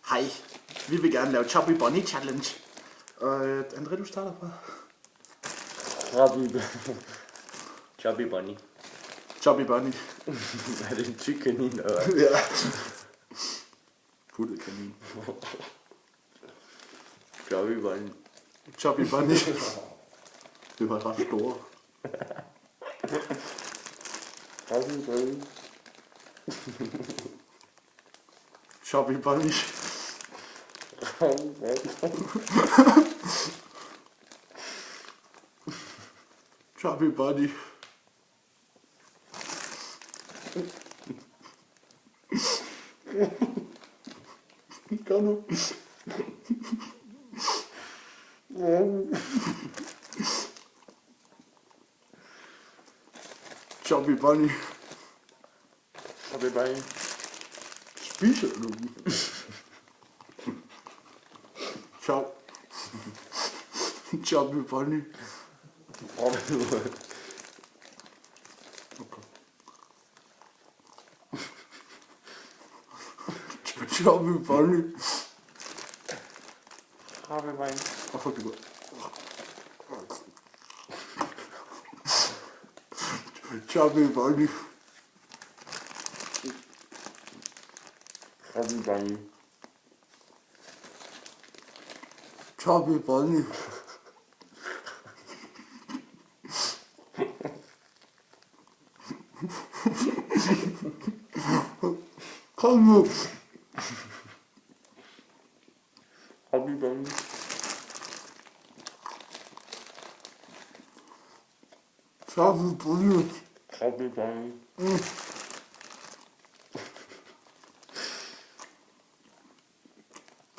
Hej, vi vil gerne lave Chubby Bunny Challenge. André, du starter på. Chubby Bunny. Chubby Bunny. Er det en tyk kanin, eller? Ja. Puttet kanin. Chubby Bunny. Chubby Bunny. Det var ret store. Chubby Bunny. Chubby Bunny. Chubby Bunny. Kom nu. Chubby Bunny. Chubby Bunny. Spiser du den? Chubby Bunny. Okay. Chubby Bunny. Chubby Bunny. Hvorfor det går? Chubby Bunny. Chubby Bunny. Chubby Bunny. Kom nu. Chubby Bunny. Chubby Bunny. Chubby Bunny.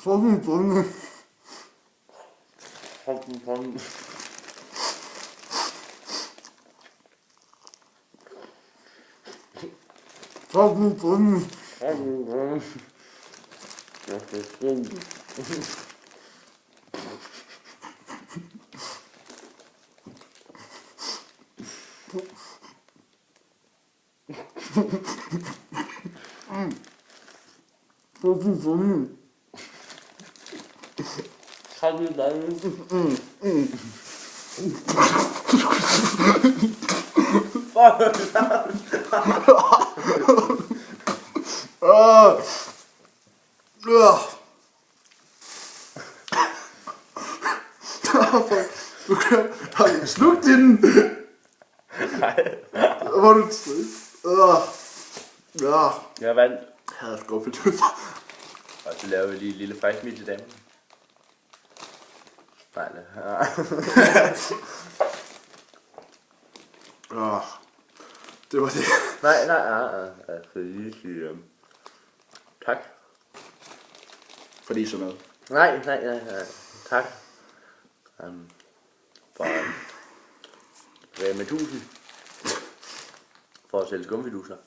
Chubby Bunny. Chubby Bunny. Chubby Bunny. Chubby Bunny. Das ist schlimm. Chubby Bunny. Chubby Bunny. Du kan... Har du slugt den? Nej. Hvor du... Ja. Jeg vandt. Jeg havde skuffet. Og så laver vi lige et lille fræk midt i dagen. Nej, det Det var det. nej. Jeg skal lige sige tak. Fordi sådan noget. Nej. Tak. For Rema 1000. For at sælge skumfiduser.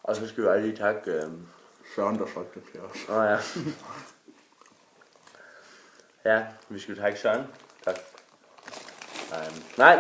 Og så skal vi lige takke... Søren, der solgte det til os. Ja. Ja, vi skal takke Søren. Tak. Nej.